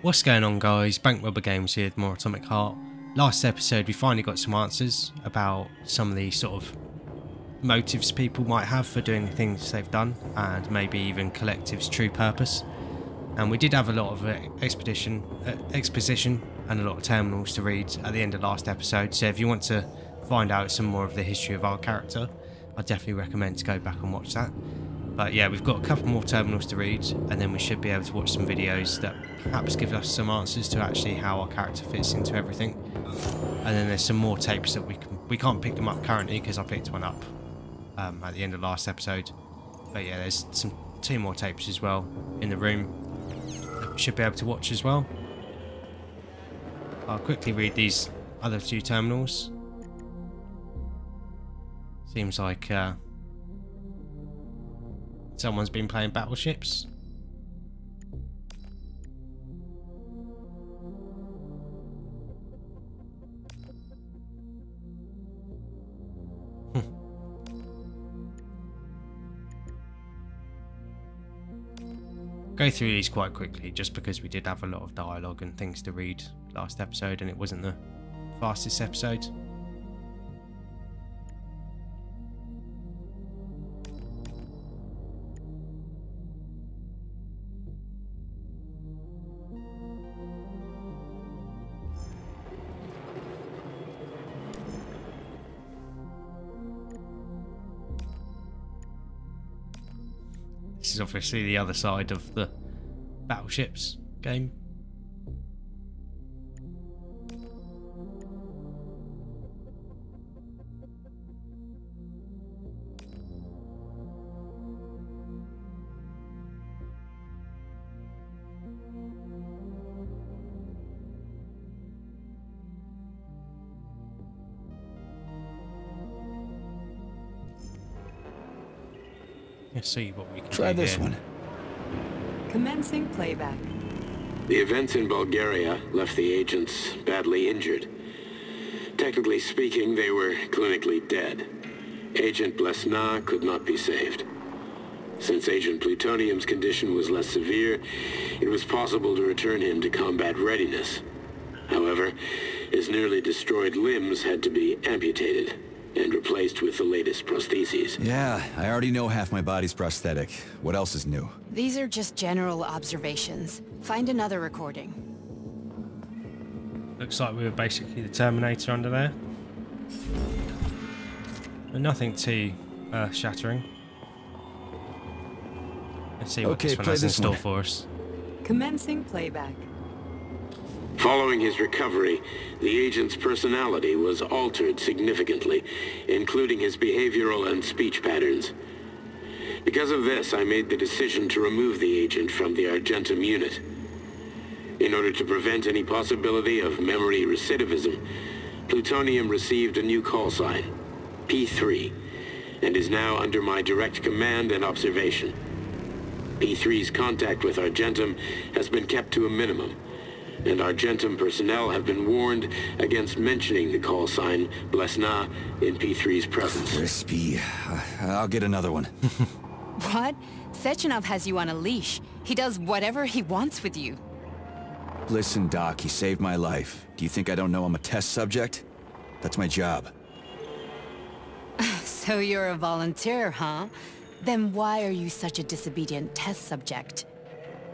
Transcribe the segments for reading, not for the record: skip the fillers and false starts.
What's going on, guys? Bank Robber Games here with more Atomic Heart. Last episode we finally got some answers about some of the sort of motives people might have for doing the things they've done, and maybe even Collective's true purpose. And we did have a lot of exposition and a lot of terminals to read at the end of last episode, so if you want to find out some more of the history of our character, I definitely recommend to go back and watch that. But yeah, we've got a couple more terminals to read, and then we should be able to watch some videos that perhaps give us some answers to actually how our character fits into everything. And then there's some more tapes that we can't pick them up currently because I picked one up at the end of last episode. But yeah, there's two more tapes as well in the room that we should be able to watch as well. I'll quickly read these other two terminals. Seems like someone's been playing battleships. Go through these quite quickly just because we did have a lot of dialogue and things to read last episode, and it wasn't the fastest episode. This is obviously the other side of the battleships game. Let's see what we can try do this here. one. Commencing playback. The events in Bulgaria left the agents badly injured. Technically speaking, they were clinically dead. Agent Blesna could not be saved. Since Agent Plutonium's condition was less severe, it was possible to return him to combat readiness. However, his nearly destroyed limbs had to be amputated and replaced with the latest prostheses. Yeah, I already know half my body's prosthetic. What else is new? These are just general observations. Find another recording. Looks like we were basically the Terminator under there. But nothing too shattering. Let's see what this one has in store for us. Commencing playback. Following his recovery, the agent's personality was altered significantly, including his behavioral and speech patterns. Because of this, I made the decision to remove the agent from the Argentum unit. In order to prevent any possibility of memory recidivism, Plutonium received a new call sign, P3, and is now under my direct command and observation. P3's contact with Argentum has been kept to a minimum, and Argentum personnel have been warned against mentioning the call sign Blesna in P3's presence. Crispy. I'll get another one. What? Sechenov has you on a leash. He does whatever he wants with you. Listen, Doc, he saved my life. Do you think I don't know I'm a test subject? That's my job. So you're a volunteer, huh? Then why are you such a disobedient test subject?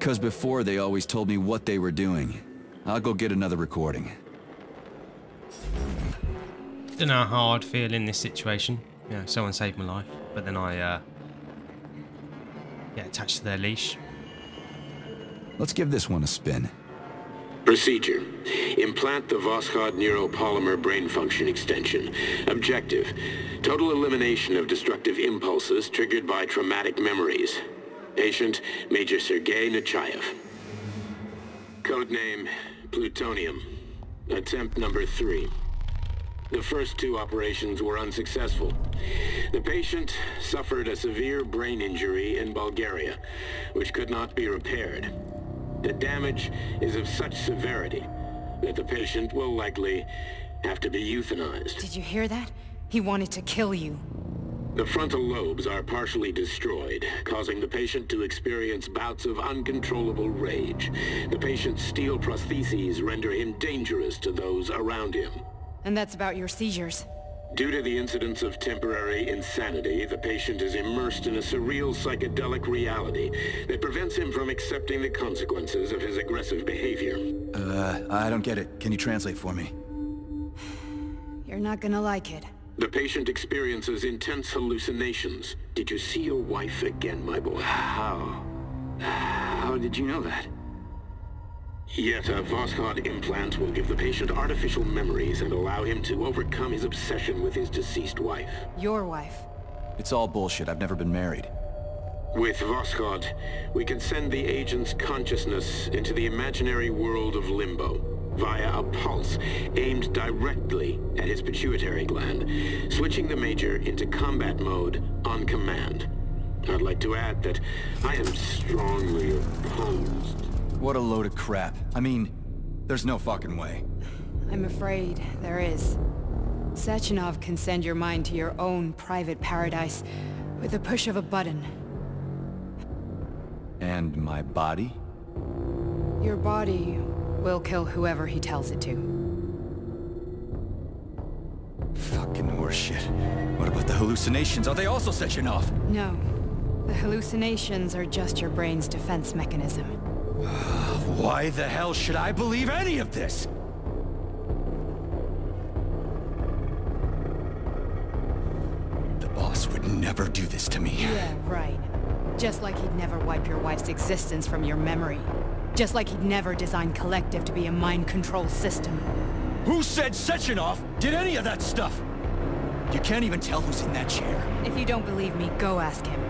'Cause before they always told me what they were doing. I'll go get another recording. Don't know how I'd feel in this situation. You know, someone saved my life, but then I get attached to their leash. Let's give this one a spin. Procedure. Implant the Voskhod neuropolymer brain function extension. Objective. Total elimination of destructive impulses triggered by traumatic memories. Patient, Major Sergei Nechayev. Codename, Plutonium. Attempt number 3. The first 2 operations were unsuccessful. The patient suffered a severe brain injury in Bulgaria, which could not be repaired. The damage is of such severity that the patient will likely have to be euthanized. Did you hear that? He wanted to kill you. The frontal lobes are partially destroyed, causing the patient to experience bouts of uncontrollable rage. The patient's steel prostheses render him dangerous to those around him. And that's about your seizures. Due to the incidence of temporary insanity, the patient is immersed in a surreal psychedelic reality that prevents him from accepting the consequences of his aggressive behavior. I don't get it. Can you translate for me? You're not gonna like it. The patient experiences intense hallucinations. Did you see your wife again, my boy? How did you know that? Yet a Voskhod implant will give the patient artificial memories and allow him to overcome his obsession with his deceased wife. Your wife. It's all bullshit. I've never been married. With Voskhod, we can send the agent's consciousness into the imaginary world of limbo via a pulse aimed directly at his pituitary gland, switching the Major into combat mode on command. I'd like to add that I am strongly opposed. What a load of crap. I mean, there's no fucking way. I'm afraid there is. Sechenov can send your mind to your own private paradise with the push of a button. And my body? Your body will kill whoever he tells it to. Fucking horseshit. What about the hallucinations? Are they also Sechenov? No. The hallucinations are just your brain's defense mechanism. Why the hell should I believe any of this? The boss would never do this to me. Yeah, right. Just like he'd never wipe your wife's existence from your memory. Just like he'd never design Collective to be a mind control system. Who said Sechenov did any of that stuff? You can't even tell who's in that chair. If you don't believe me, go ask him.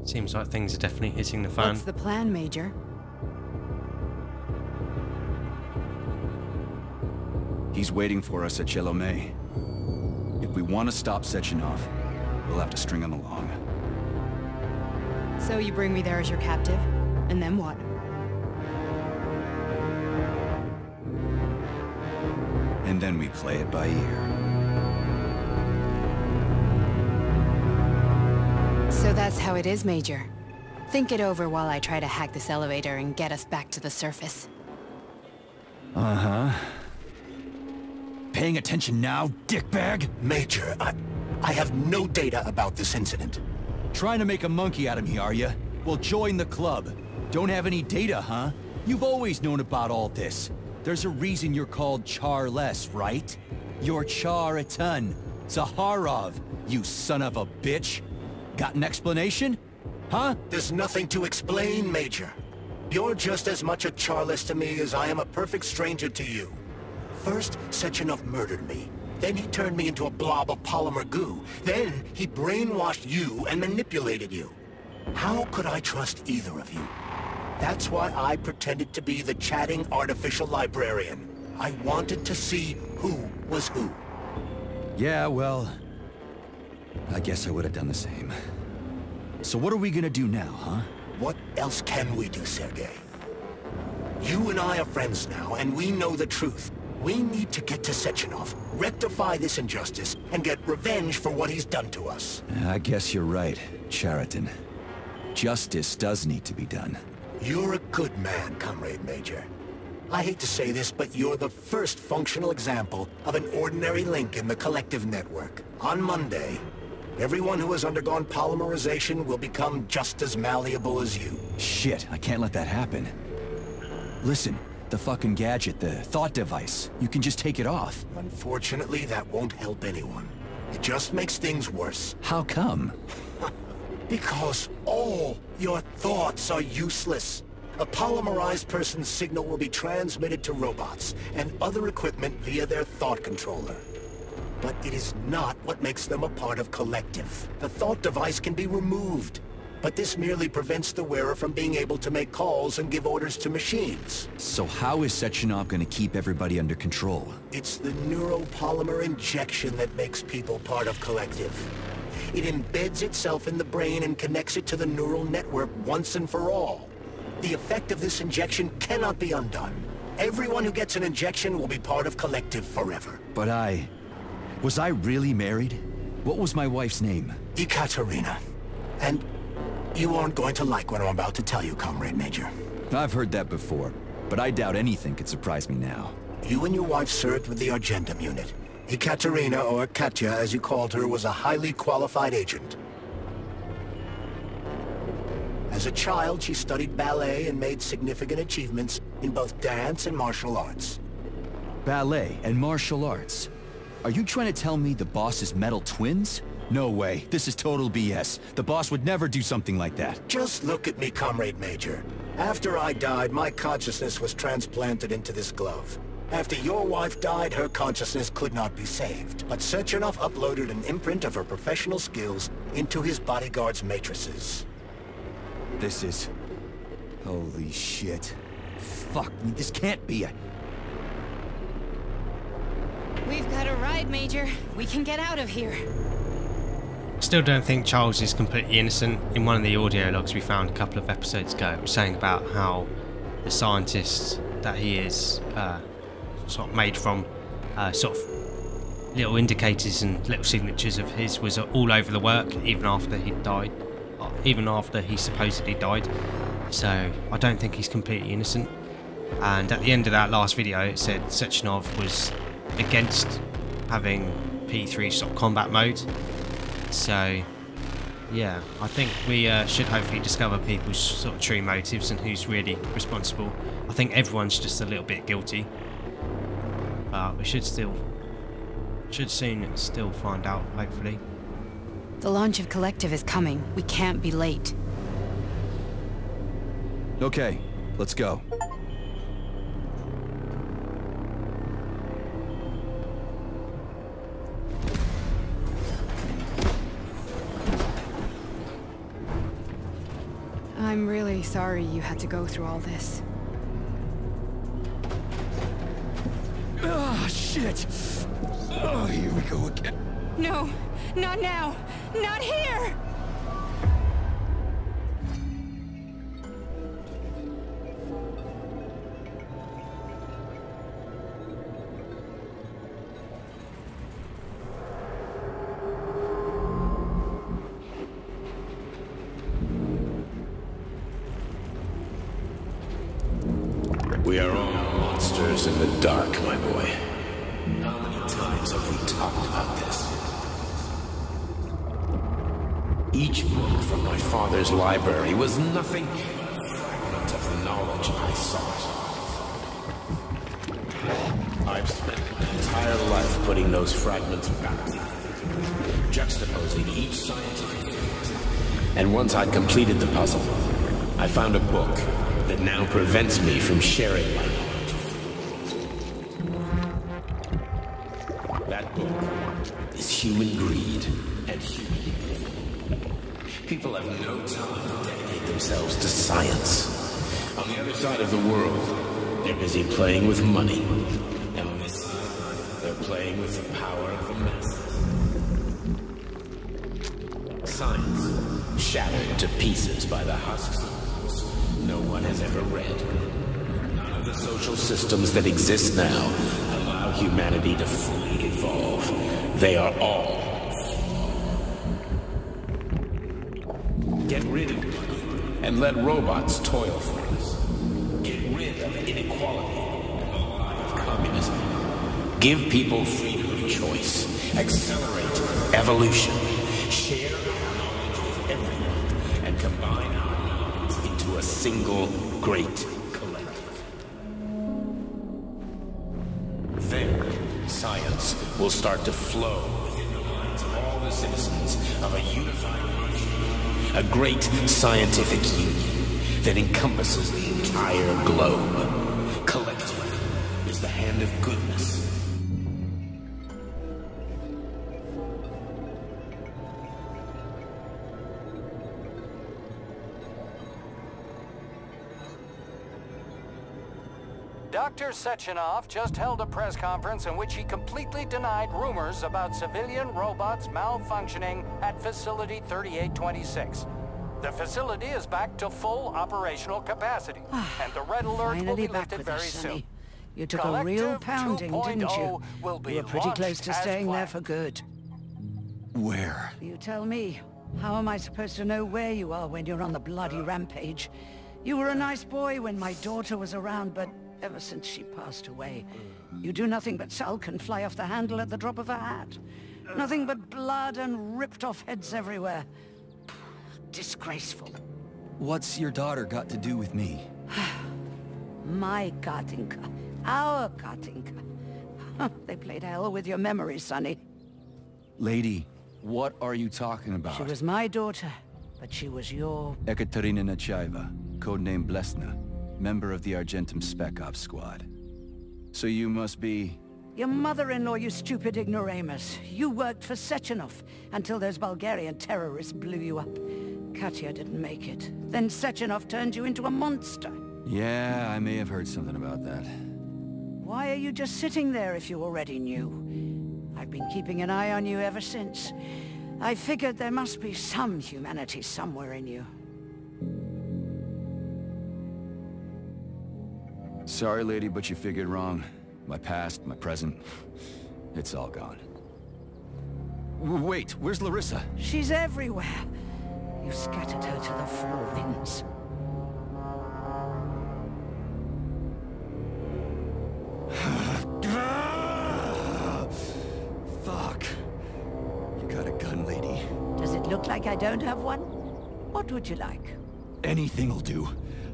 Seems like things are definitely hitting the fan. What's the plan, Major? He's waiting for us at Chelomey. If we want to stop Sechenov, we'll have to string him along. So you bring me there as your captive, and then what? And then we play it by ear. So that's how it is, Major. Think it over while I try to hack this elevator and get us back to the surface. Uh-huh. Paying attention now, dickbag? Major, I have no data about this incident. Trying to make a monkey out of me, are you? Well, join the club. Don't have any data, huh? You've always known about all this. There's a reason you're called Charless, right? You're Char a ton. Zaharov, you son of a bitch. Got an explanation? Huh? There's nothing to explain, Major. You're just as much a Charless to me as I am a perfect stranger to you. First, Sechenov murdered me. Then he turned me into a blob of polymer goo. Then he brainwashed you and manipulated you. How could I trust either of you? That's why I pretended to be the chatting artificial librarian. I wanted to see who was who. Yeah, well, I guess I would have done the same. So what are we gonna do now, huh? What else can we do, Sergei? You and I are friends now, and we know the truth. We need to get to Sechenov, rectify this injustice, and get revenge for what he's done to us. I guess you're right, Chariton. Justice does need to be done. You're a good man, Comrade Major. I hate to say this, but you're the first functional example of an ordinary link in the Collective network. On Monday, everyone who has undergone polymerization will become just as malleable as you. Shit, I can't let that happen. Listen, the fucking gadget, the thought device, you can just take it off. Unfortunately, that won't help anyone. It just makes things worse. How come? Because all your thoughts are useless. A polymerized person's signal will be transmitted to robots and other equipment via their thought controller. But it is not what makes them a part of Collective. The thought device can be removed, but this merely prevents the wearer from being able to make calls and give orders to machines. So how is Sechenov gonna keep everybody under control? It's the neuropolymer injection that makes people part of Collective. It embeds itself in the brain and connects it to the neural network once and for all. The effect of this injection cannot be undone. Everyone who gets an injection will be part of Collective forever. But was I really married? What was my wife's name? Ekaterina. And you aren't going to like what I'm about to tell you, Comrade Major. I've heard that before, but I doubt anything could surprise me now. You and your wife served with the Argentum unit. Ekaterina, or Katya as you called her, was a highly qualified agent. As a child, she studied ballet and made significant achievements in both dance and martial arts. Ballet and martial arts? Are you trying to tell me the boss is metal twins? No way. This is total BS. The boss would never do something like that. Just look at me, Comrade Major. After I died, my consciousness was transplanted into this glove. After your wife died, her consciousness could not be saved. But Sechenov uploaded an imprint of her professional skills into his bodyguard's matrices. This is... holy shit. Fuck me, this can't be a... We've got a ride, Major. We can get out of here. Still don't think Charles is completely innocent. In one of the audio logs we found a couple of episodes ago, it was saying about how the scientist that he is sort of made from sort of little indicators and little signatures of his was all over the work, even after he died, even after he supposedly died. So I don't think he's completely innocent. And at the end of that last video, it said Sechenov was against having P3 sort of combat mode. So yeah, I think we should hopefully discover people's sort of true motives and who's really responsible. I think everyone's just a little bit guilty, but we should soon still find out, hopefully. The launch of Collective is coming. We can't be late. Okay, let's go. I'm really sorry you had to go through all this. Ah, shit! Oh, here we go again. No, not now! Not here! We are all monsters in the dark, my boy. How many times have we talked about this? Each book from my father's library was nothing but a fragment of the knowledge I sought. I've spent my entire life putting those fragments back together, juxtaposing each scientific fact. And once I'd completed the puzzle, I found a book that now prevents me from sharing my knowledge. That book is human greed and human evil. People have no time to dedicate themselves to science. On the other side of the world, they're busy playing with money. And on this side, they're playing with the power of the masses. Science, shattered to pieces by the husks no one has ever read. None of the social systems that exist now allow humanity to fully evolve. They are all. Get rid of money and let robots toil for us. Get rid of inequality and the lie of communism. Give people freedom of choice. Accelerate evolution. Share our knowledge with everyone and combine our minds into a single great collective. Then science will start to flow within the minds of all the citizens of a unified nation, a great scientific union that encompasses the entire globe. Collective is the hand of goodness. Director Sechenov just held a press conference in which he completely denied rumors about civilian robots malfunctioning at Facility 3826. The facility is back to full operational capacity, and the red alert will be lifted very soon. You took a real pounding, didn't you? Will be You were pretty close to staying there for good. Where? You tell me. How am I supposed to know where you are when you're on the bloody rampage? You were a nice boy when my daughter was around, but ever since she passed away, you do nothing but sulk and fly off the handle at the drop of a hat. Nothing but blood and ripped off heads everywhere. Disgraceful. What's your daughter got to do with me? My Katinka. Our Katinka. They played hell with your memory, Sonny. Lady, what are you talking about? She was my daughter, but she was your... Ekaterina Nechaeva, codename Blesna, member of the Argentum Spec Ops squad. So you must be... Your mother-in-law, you stupid ignoramus. You worked for Sechenov until those Bulgarian terrorists blew you up. Katya didn't make it. Then Sechenov turned you into a monster. Yeah, I may have heard something about that. Why are you just sitting there if you already knew? I've been keeping an eye on you ever since. I figured there must be some humanity somewhere in you. Sorry, lady, but you figured wrong. My past, my present, it's all gone. Wait, where's Larissa? She's everywhere. You scattered her to the four winds. Fuck. You got a gun, lady. Does it look like I don't have one? What would you like? Anything'll do.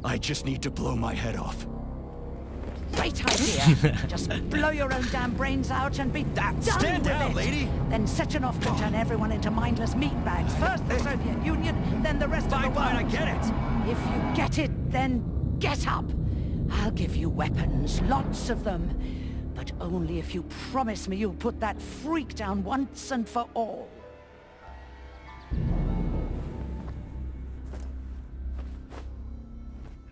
I just need to blow my head off. Great idea! Just blow your own damn brains out and be done Stand with down, it. lady! Then Sechenov can turn everyone into mindless meatbags. First the Soviet Union, then the rest of the world. Fine, I get it! If you get it, then get up! I'll give you weapons, lots of them. But only if you promise me you'll put that freak down once and for all.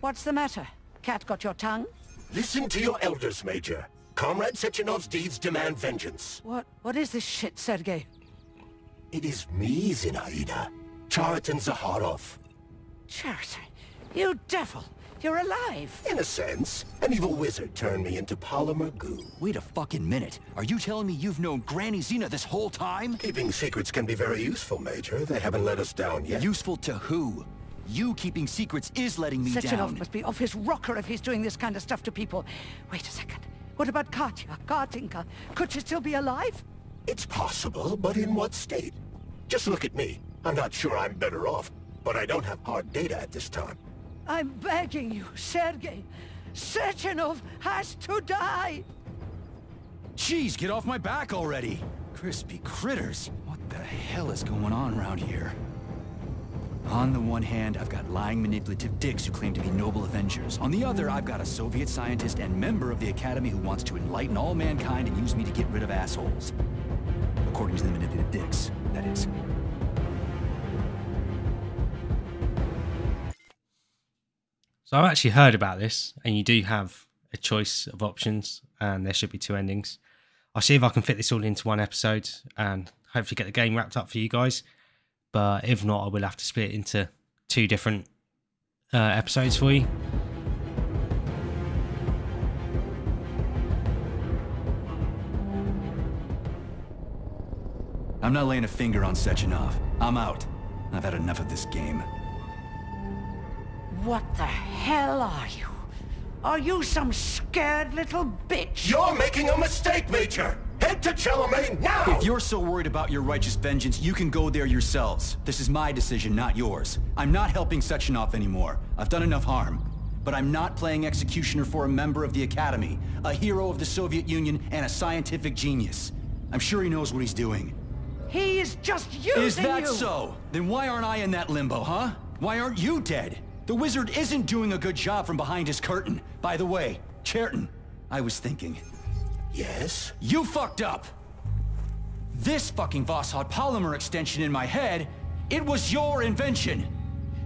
What's the matter? Cat got your tongue? Listen to your elders, Major. Comrade Sechenov's deeds demand vengeance. What is this shit, Sergei? It is me, Zinaida. Chariton Zaharov. Chariton, you devil! You're alive! In a sense, an evil wizard turned me into polymer goo. Wait a fucking minute. Are you telling me you've known Granny Zena this whole time? Keeping secrets can be very useful, Major. They haven't let us down yet. Useful to who? You keeping secrets is letting me down. Sechenov must be off his rocker if he's doing this kind of stuff to people. Wait a second. What about Katya, Katinka? Could she still be alive? It's possible, but in what state? Just look at me. I'm not sure I'm better off, but I don't have hard data at this time. I'm begging you, Sergei. Sechenov has to die! Jeez, get off my back already! Crispy critters. What the hell is going on around here? On the one hand, I've got lying, manipulative dicks who claim to be noble Avengers. On the other, I've got a Soviet scientist and member of the Academy who wants to enlighten all mankind and use me to get rid of assholes. According to the manipulative dicks, that is. So I've actually heard about this, and you do have a choice of options, and there should be two endings. I'll see if I can fit this all into one episode, and hopefully get the game wrapped up for you guys. But if not, I will have to split it into two different episodes for you. I'm not laying a finger on Sechenov. I'm out. I've had enough of this game. What the hell are you? Are you some scared little bitch? You're making a mistake, Major! Head to Chelomane now! If you're so worried about your righteous vengeance, you can go there yourselves. This is my decision, not yours. I'm not helping Sechenov anymore. I've done enough harm. But I'm not playing executioner for a member of the Academy, a hero of the Soviet Union, and a scientific genius. I'm sure he knows what he's doing. He is just using you! Is that so? Then why aren't I in that limbo, huh? Why aren't you dead? The wizard isn't doing a good job from behind his curtain. By the way, Cherton, I was thinking... Yes? You fucked up! This fucking Voskhod polymer extension in my head, it was your invention!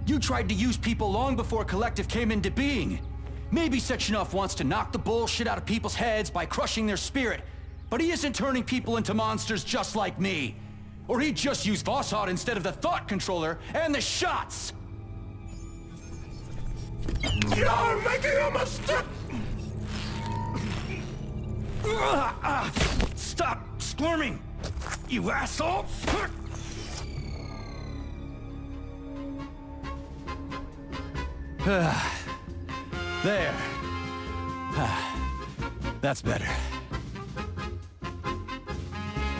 You tried to use people long before Collective came into being. Maybe Sechenov wants to knock the bullshit out of people's heads by crushing their spirit, but he isn't turning people into monsters just like me. Or he'd just use Vossad instead of the thought controller and the shots! You're making a mistake! Stop squirming, you asshole! There. That's better.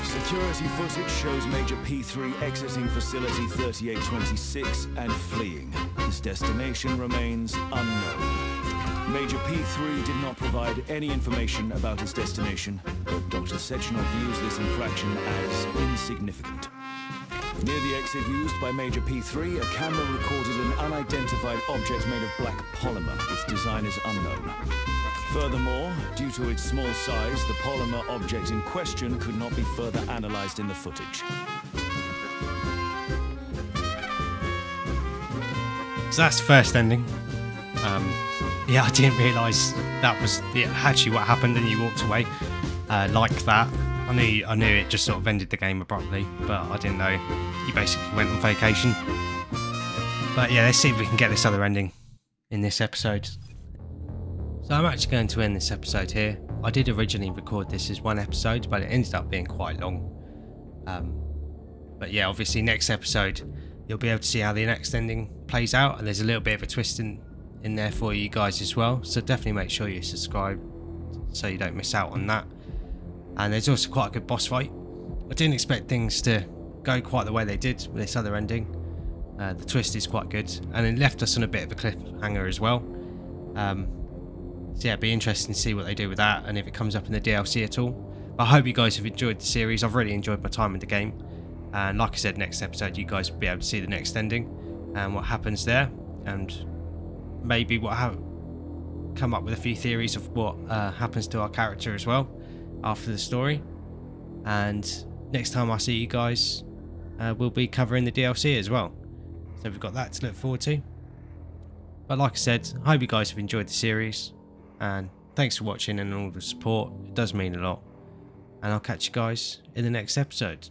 Security footage shows Major P3 exiting Facility 3826 and fleeing. His destination remains unknown. Major P3 did not provide any information about his destination, but Dr. Sechenov views this infraction as insignificant. Near the exit used by Major P3, a camera recorded an unidentified object made of black polymer. Its design is unknown. Furthermore, due to its small size, the polymer object in question could not be further analyzed in the footage. So that's the first ending. Yeah, I didn't realise that was actually what happened, and you walked away like that. I knew it just sort of ended the game abruptly, but I didn't know you basically went on vacation. But yeah, let's see if we can get this other ending in this episode. So I'm actually going to end this episode here. I did originally record this as one episode, but it ended up being quite long. But yeah, obviously next episode you'll be able to see how the next ending plays out, and there's a little bit of a twist in there for you guys as well. So definitely make sure you subscribe so you don't miss out on that. And there's also quite a good boss fight. I didn't expect things to go quite the way they did with this other ending. The twist is quite good, and it left us on a bit of a cliffhanger as well. So yeah, it'd be interesting to see what they do with that, and if it comes up in the DLC at all. But I hope you guys have enjoyed the series. I've really enjoyed my time in the game. And like I said, next episode you guys will be able to see the next ending and what happens there, and maybe come up with a few theories of what happens to our character as well after the story. And next time I see you guys, we'll be covering the DLC as well, so we've got that to look forward to. But like I said, I hope you guys have enjoyed the series, and thanks for watching and all the support. It does mean a lot, and I'll catch you guys in the next episode.